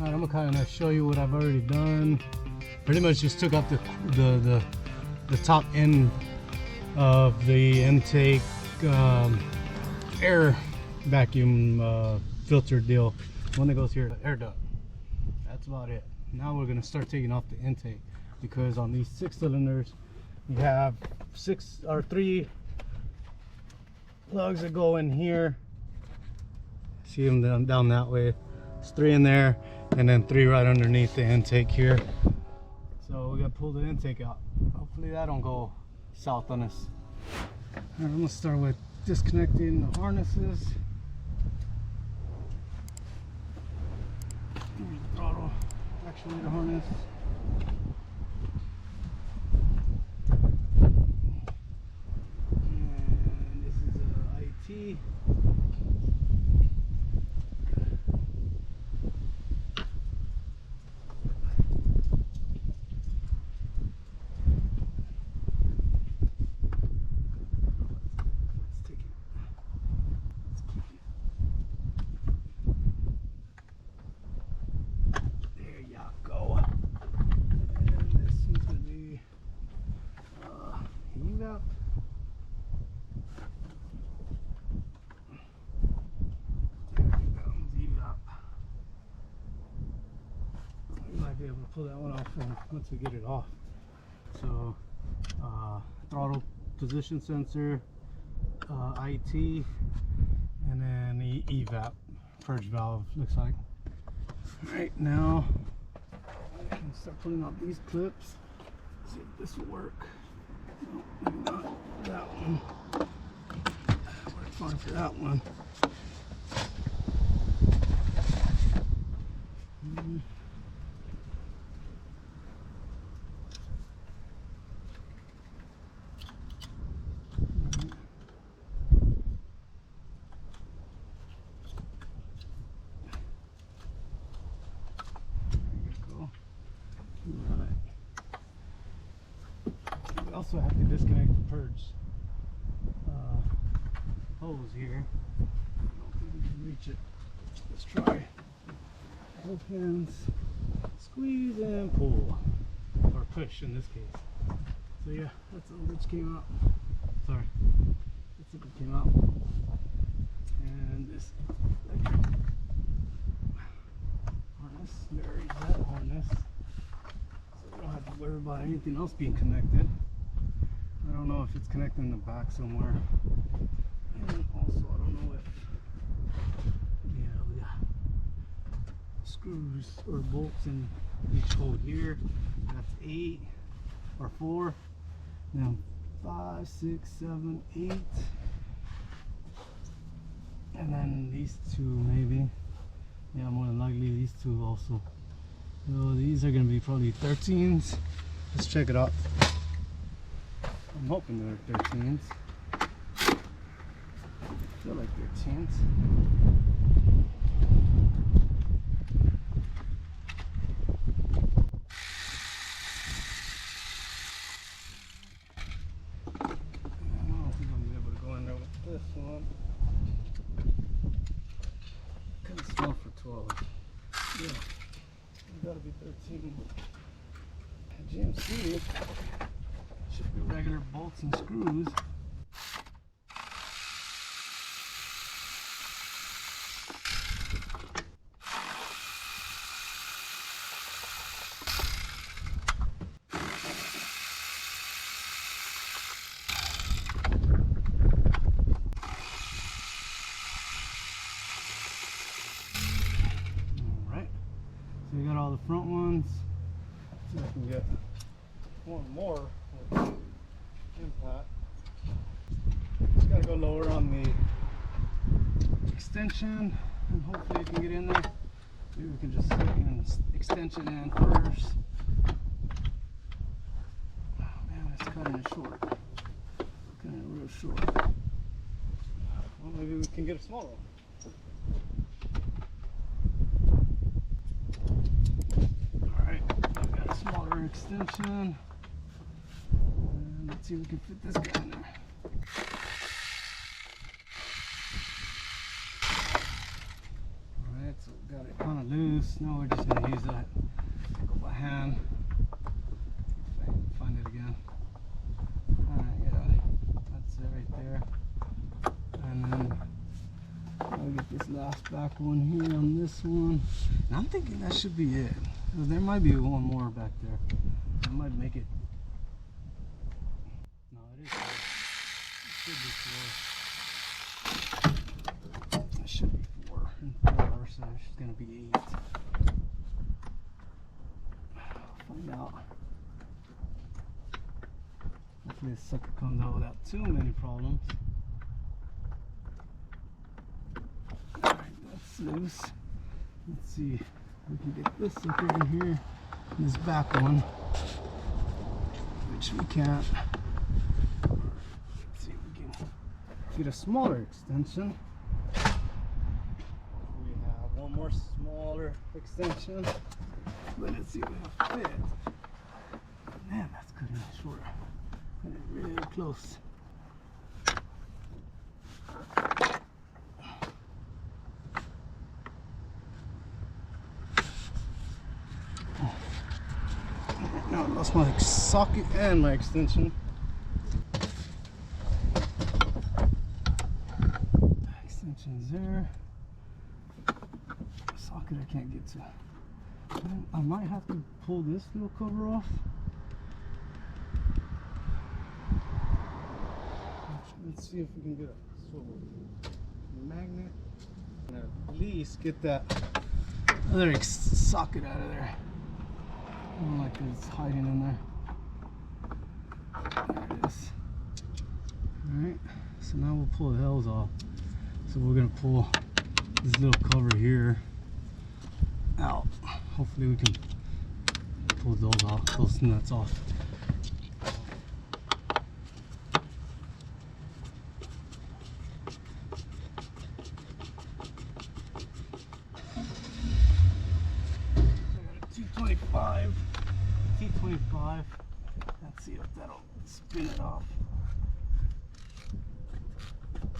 Alright, I'm gonna kind of show you what I've already done. Pretty much just took off the top end of the intake air vacuum filter deal. One that goes here, air duct. That's about it. Now we're gonna start taking off the intake, because on these 6 cylinders you have 3 plugs that go in here. See them down that way. There's 3 in there, and then 3 right underneath the intake here. So we gotta pull the intake out. Hopefully that don't go south on us. Alright, I'm gonna start with disconnecting the harnesses. Here's the throttle actuator harness. And this is a IT. Be able to pull that one off once we get it off. So throttle position sensor, IT, and then the evap purge valve, looks like. Right now I can start pulling out these clips, see if this will work. No, maybe not. That one worked fine for that one. We also have to disconnect the purge hose here. I don't think we can reach it. Let's try. Both hands, squeeze and pull, or push in this case. So yeah, that's all which came out. Sorry, that's what came out. And this electric harness, there is that harness. So we don't have to worry about anything else being connected. I don't know if it's connected in the back somewhere. And also, I don't know if, yeah, we got screws or bolts in each hole here. That's 8 or 4. Now 5, 6, 7, 8. And then these 2 maybe. Yeah, more than likely these 2 also. So these are going to be probably 13s. Let's check it out. I'm hoping they're 13s. Feel like 13s. I don't think I'm gonna be able to go in there with this one. Couldn't smell for 12. Yeah, it's gotta be 13. GMC should be regular bolts and screws. Alright, so we got all the front ones. See if I can get one more with impact. Just gotta go lower on the extension and hopefully you can get in there. Maybe we can just stick an extension in first. Oh man, it's cutting it short. Cutting it real short. Well, maybe we can get a smaller one. Smaller extension, and let's see if we can fit this guy in there. Alright, so we got it kind of loose. Now we're just gonna use that. Go by hand. If I can find it again. Alright, yeah, that's it right there. And then I'll get this last back one here on this one. And I'm thinking that should be it. There might be one more back there. I might make it. No, it is. It should be 4. It should be 4 and 4, so it's gonna be 8. I'll find out. Hopefully this sucker comes out without too many problems. Alright, that's loose. Let's see if we can get this sucker in here. This back one, which we can't. Let's see if we can get a smaller extension. We have one more smaller extension. But let's see if we have fit. Man, that's cutting it short. And it's really close. Now I lost my socket and my extension. Extension's there. Socket I can't get to. I might have to pull this little cover off. Let's see if we can get a swivel magnet and at least get that other socket out of there. I don't like that it's hiding in there. There it is. Alright, so now we'll pull the hells off. So we're going to pull this little cover here out. Hopefully we can pull those off, those nuts off. T25. Let's see if that'll spin it off.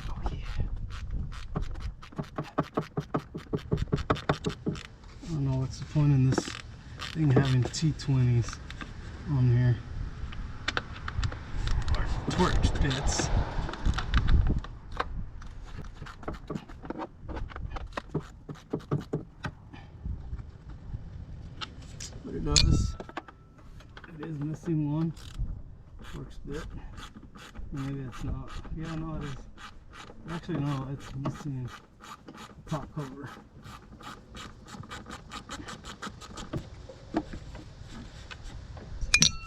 Oh yeah. I don't know what's the point in this thing having T20s on here. Or torch bits. But it does. It is missing one torch bit. Maybe it's not. Yeah, no, it is. Actually, no, it's missing the top cover. Let's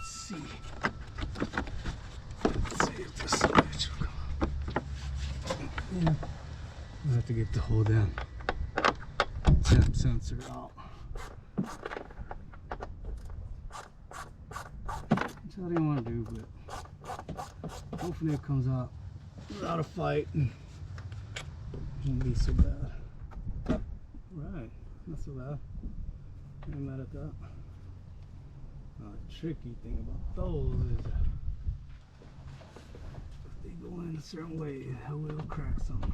see. Let's see if this switch will come up. Yeah, we'll have to get the whole damn temp sensor out. Which I didn't want to do, but hopefully it comes out without a fight and shouldn't be so bad. Right, not so bad. Ain't mad at that. The tricky thing about those is if they go in a certain way, it will crack something.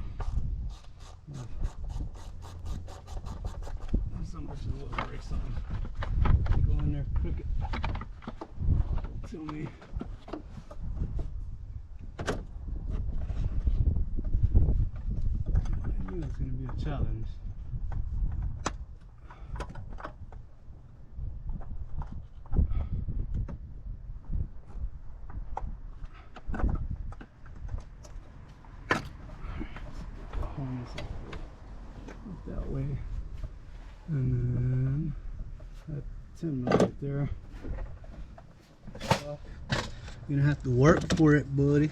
Not so much as it will break something. They go in there crooked. Tell me. I knew it was going to be a challenge. That way, and then that 10 right there. You're gonna have to work for it, buddy.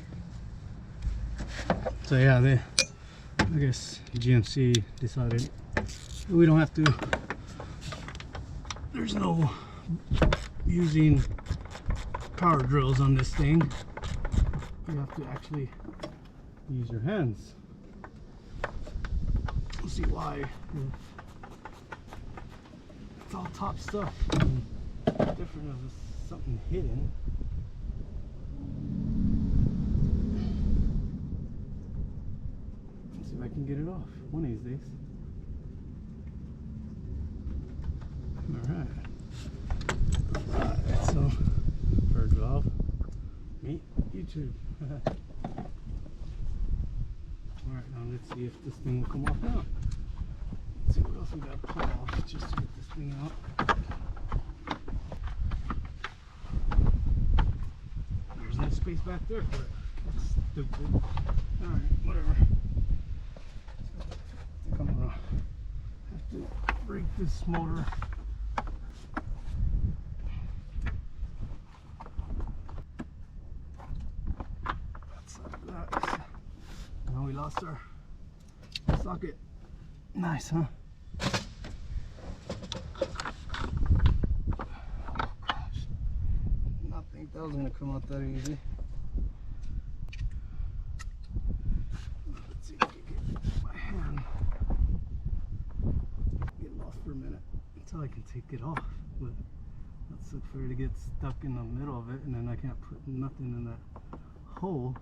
So yeah, I guess GMC decided we don't have to. There's no using power drills on this thing. You have to actually use your hands. We'll see why. It's all top stuff. Different if there's something hidden. Let's see if I can get it off one of these days. YouTube. Alright, now let's see if this thing will come off now. Let's see what else we got to pull off just to get this thing out. There's no space back there for it. That's stupid. Alright, whatever. I think I'm gonna have to break this motor. Now we lost our socket. Nice, huh? Gosh, not think that was gonna come out that easy. Let's see if I can get my hand. Get lost for a minute until I can take it off. But let's look for it to get stuck in the middle of it, and then I can't put nothing in that hole.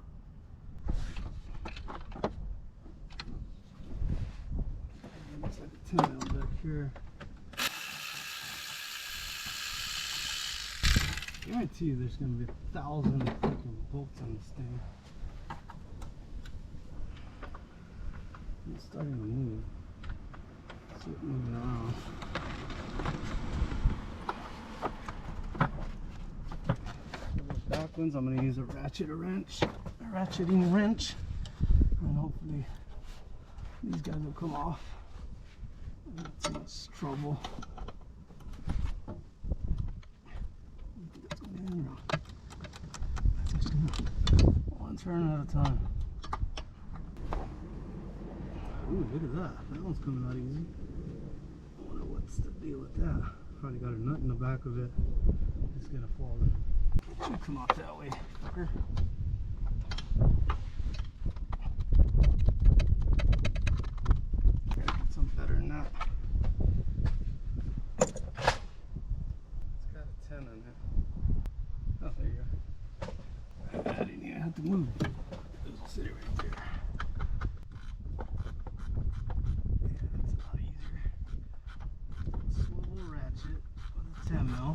Looks like a 10 mil back here. I guarantee you there's going to be 1,000 freaking bolts on this thing. It's starting to move. See it moving around. Back ones, I'm going to use a ratcheting wrench, and hopefully these guys will come off. Not too much trouble. One turn at a time. Ooh, look at that. That one's coming out easy. I wonder what's the deal with that. Probably got a nut in the back of it. It's gonna fall in. It should come out that way, fucker. Gotta get something better than that. It's got a 10 on it. Oh, there you go. I didn't even have to move. It'll sit right there. Yeah, that's a lot easier. Swivel ratchet with a 10 mil.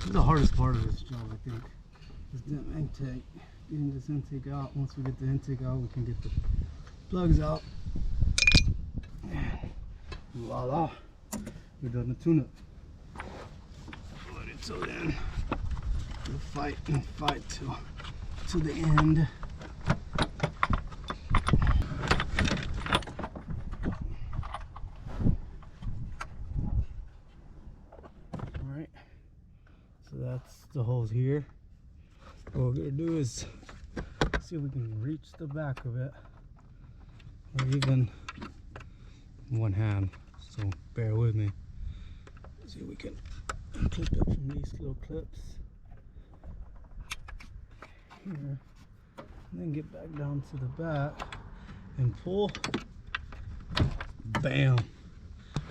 The hardest part of this job, I think, is the intake. Getting this intake out. Once we get the intake out, we can get the plugs out. And voila, we're done the tune-up. But until then, we'll fight and fight till the end. Alright. So that's the holes here. What we're gonna do is see if we can reach the back of it, or even one hand. So bear with me. See if we can clip it from these little clips here, and then get back down to the back and pull. Bam!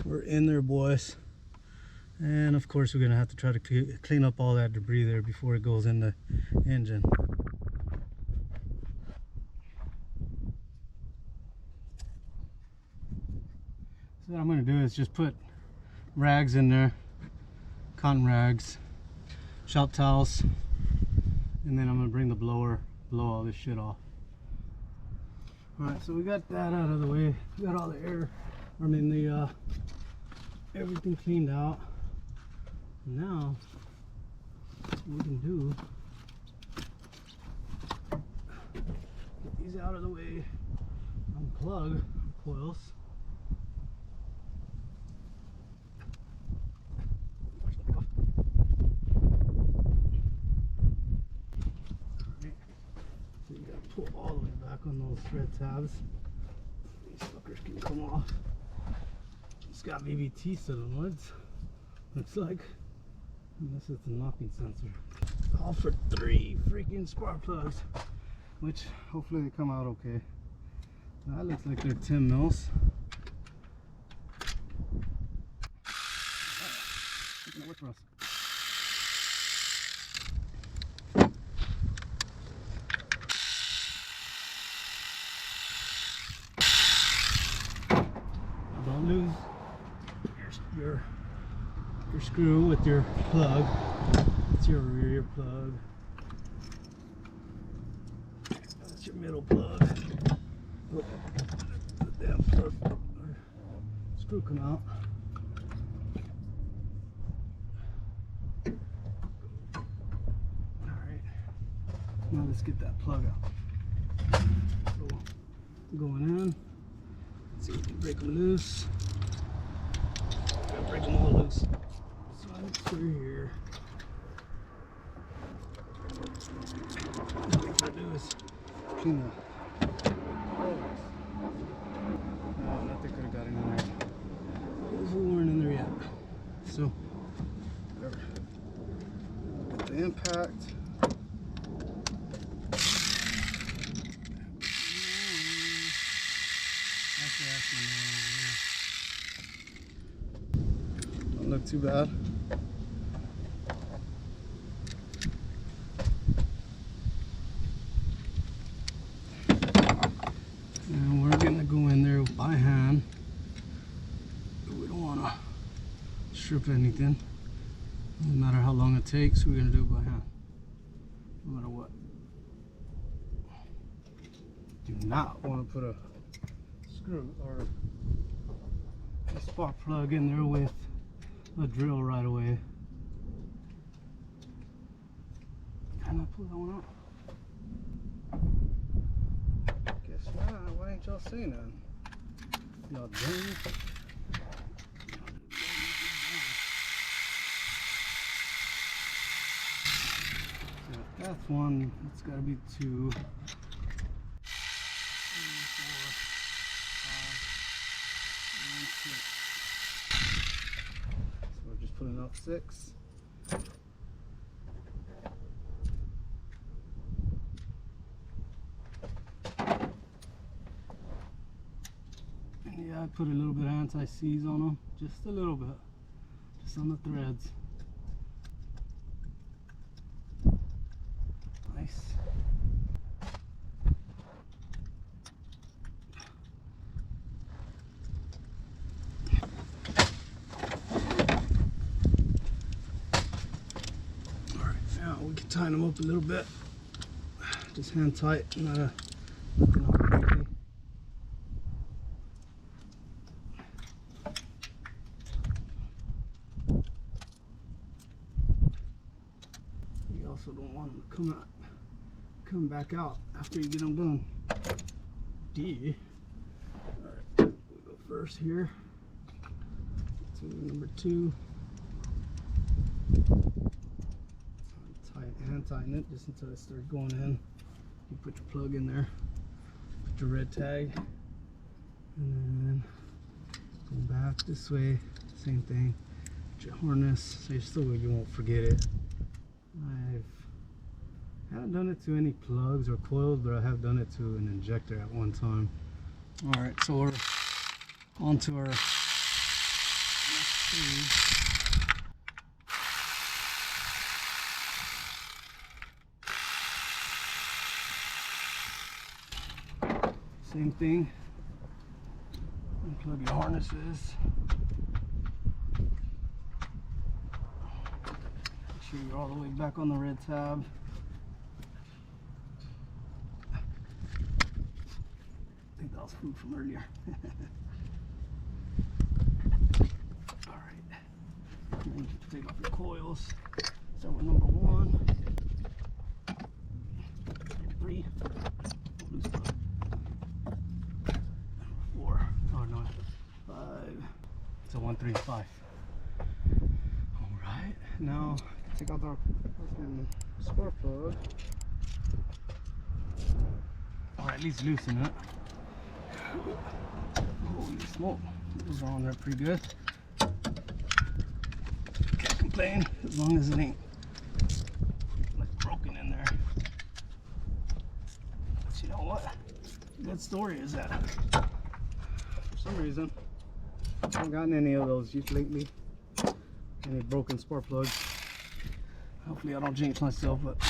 We're in there, boys. And of course, we're gonna have to try to clean up all that debris there before it goes in the engine. So what I'm gonna do is just put rags in there, cotton rags, shop towels, and then I'm gonna bring the blower, blow all this shit off. Alright, so we got that out of the way. We got all the air, everything cleaned out. Now, what we can do, get these out of the way, unplug coils. Alright, so you gotta pull all the way back on those thread tabs. These fuckers can come off. It's got VVT solenoids, looks like. Unless it's a knocking sensor. All for 3 freaking spark plugs, which hopefully they come out okay. That looks like they're 10 mils. It's gonna work for us. Don't lose your screw with your plug. It's your rear plug. That's your middle plug. Oh, the damn plug. Screw come out. Alright. Now let's get that plug out. So, going in. Let's see if we can break them loose. Gotta break them all loose. So I'm through here. What I do is clean the rollers. No, nothing could have got in there. Those weren't in there yet. So, whatever. Get the impact. Don't look too bad. And we're gonna go in there by hand. We don't want to strip anything. No matter how long it takes, we're gonna do it by hand. No matter what. Do not want to put a screw or a spark plug in there with a drill right away. Can I pull that one out? Guess not. Why ain't y'all saying that? Y'all dang. So that's one. It's got to be two. 3, 4, 5, and 6. So we're just putting out 6. And yeah, I put a little bit of anti-seize on them, just a little bit, just on the threads. Nice. We can tighten them up a little bit. Just hand tight, not crazy. You also don't want them to come back out after you get them done. D. All right, we go first here to number 2. Hand tighten it just until it starts going in. You put your plug in there, put your red tag, and then go back this way. Same thing. Put your harness so you won't forget it. I haven't done it to any plugs or coils, but I have done it to an injector at one time. All right, so we're on to our next thing. Same thing. Unplug your harnesses. Make sure you're all the way back on the red tab. I think that was food from earlier. Alright. Then take off your coils. Start with number 1. 3. Loose up. 5. So 1, 3, 5. All right, now take out our spark plug, or at least loosen it. Holy smoke, those are on there pretty good. Can't complain as long as it ain't like broken in there. But you know what? Good story is that for some reason I haven't gotten any of those used lately. Any broken spark plugs. Hopefully I don't jinx myself, but that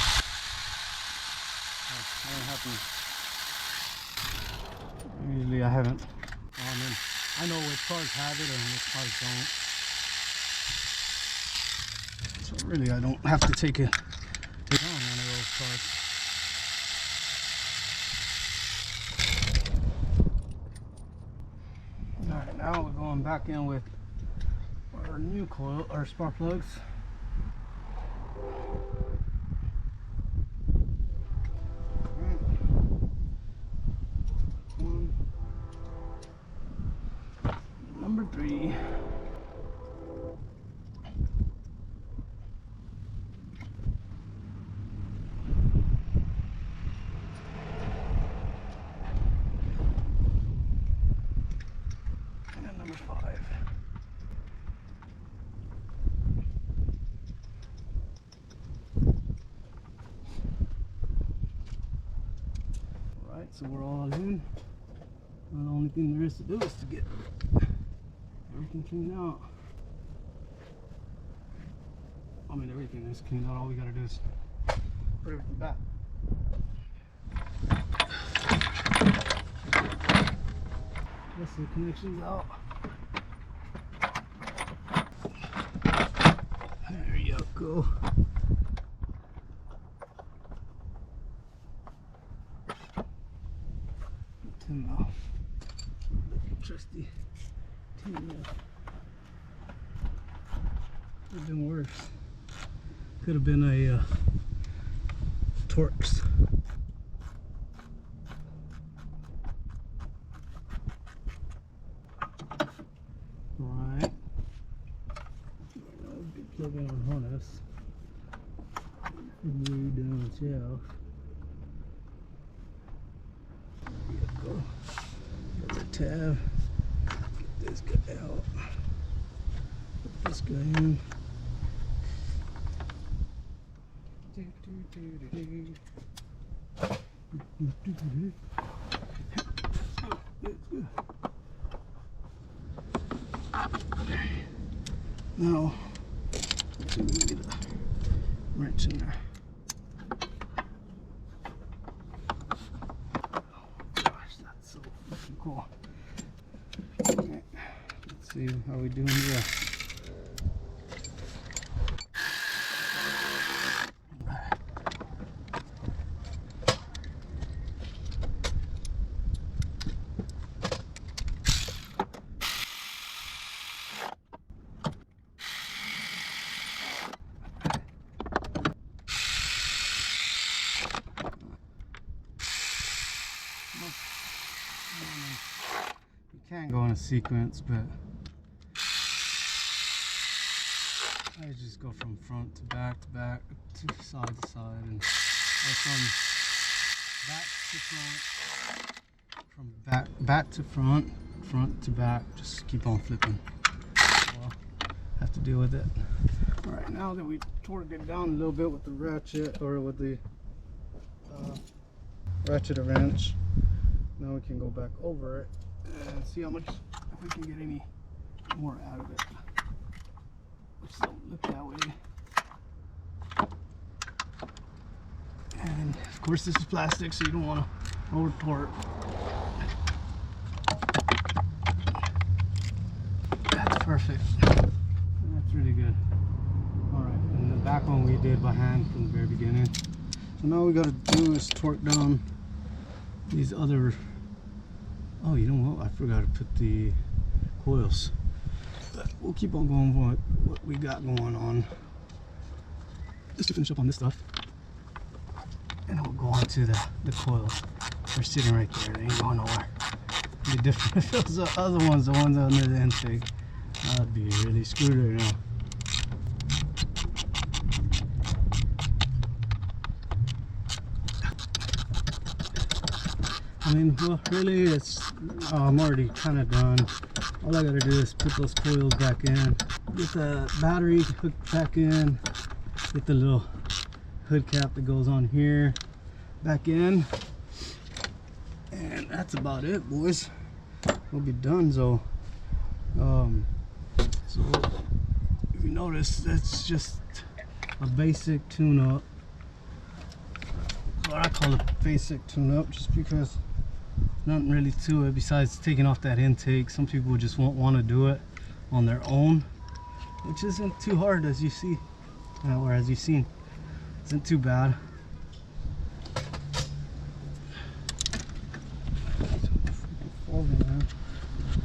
ain't happening. Usually I haven't. I know which cars have it and which cars don't. really I don't have to take on one of those cars. Alright, now we're going back in with our new coil, our spark plugs. Number 3. And number 5. Alright, so we're all in. Now the only thing there is to do is to get everything cleaned out. I mean, everything is cleaned out. All we gotta do is put everything back. Test the connections out. There you go. Now, trusty 10 mil. Could have been worse. Could have been a Torx. Alright. Let's get plugged in on harness. Way down the shelf. There you go. Got the tab. Get this guy out. Put this guy in. Now, let's see if we can get a wrench in there. Cool. Okay. Let's see how we doing here. Can't go in a sequence, but I just go from front to back to side to side, and from back to front, from back to front to back. Just keep on flipping. Well, have to deal with it. All right, now that we torqued it down a little bit with the ratchet or with the ratchet or wrench, now we can go back over it and see how much, if we can get any more out of it. Which don't look that way. And of course this is plastic, so you don't want to over torque. That's perfect. That's really good. Alright, and the back one we did by hand from the very beginning. So now we got to do is torque down these other. Oh, you know what? I forgot to put the coils. But we'll keep on going with what we got going on. Just to finish up on this stuff. And then we'll go on to the coils. They're sitting right there. They ain't going nowhere. It'd be different if those are other ones, the ones under the intake. I'd be really screwed right now. I mean, well, really, I'm already kind of done. All I gotta do is put those coils back in, get the battery hooked back in, get the little hood cap that goes on here back in, and that's about it, boys. We'll be done. So if you notice, that's just a basic tune-up. What I call a basic tune-up, just because nothing really to it besides taking off that intake. Some people just won't want to do it on their own, which isn't too hard, as you see. Whereas you've seen, isn't too bad.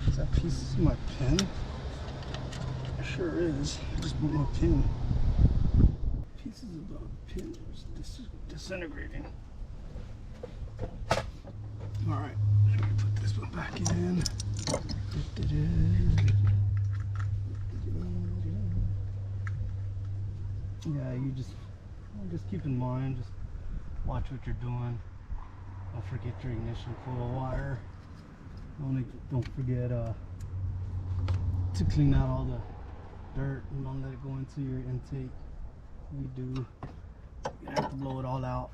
Is that piece of my pen? It sure is. I just put my pin. Pieces of the pin are disintegrating. Alright, let me put this one back in. Yeah, you just keep in mind, just watch what you're doing. Don't forget your ignition coil wire. Don't forget to clean out all the dirt and don't let it go into your intake. You do. You have to blow it all out,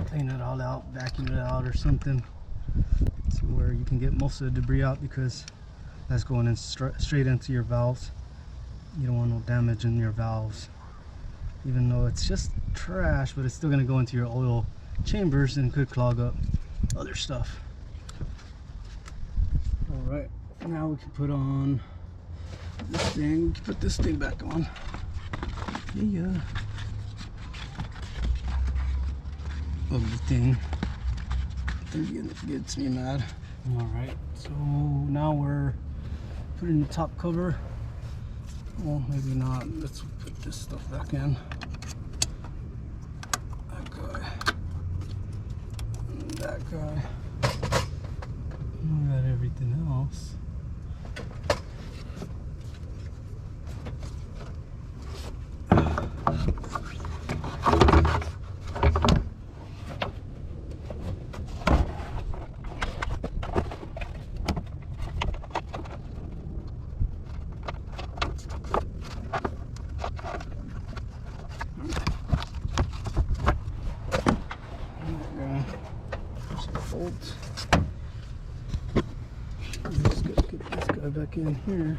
clean it all out, vacuum it out or something, to where you can get most of the debris out, because that's going in straight into your valves. You don't want no damage in your valves, even though it's just trash, but it's still going to go into your oil chambers and could clog up other stuff. Alright, now we can put on this thing. We can put this thing back on. Yeah. Ugly thing. I think it gets me mad. Alright, so now we're putting the top cover. Well, maybe not. Let's put this stuff back in. That guy. And that guy. We got everything else. Bolts. Just gotta get this guy back in here.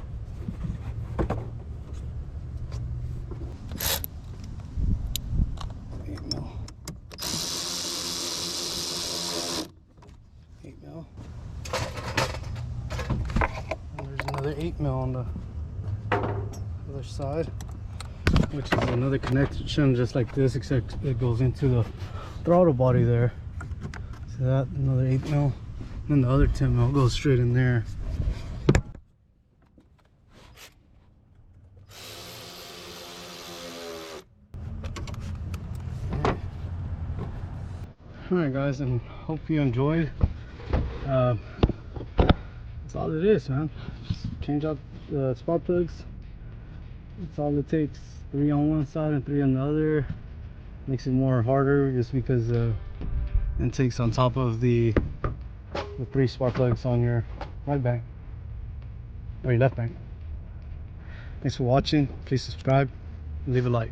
8mm. And there's another 8mm on the other side, which is another connection just like this, except it goes into the throttle body there. So that, another 8mm, and the other 10mm goes straight in there. Alright guys, and hope you enjoyed. That's all it is, man. Just change out the spark plugs. That's all it takes. 3 on one side and 3 on the other. Makes it more harder just because intake's on top of the 3 spark plugs on your right bank or your left bank. Thanks for watching. Please subscribe and leave a like.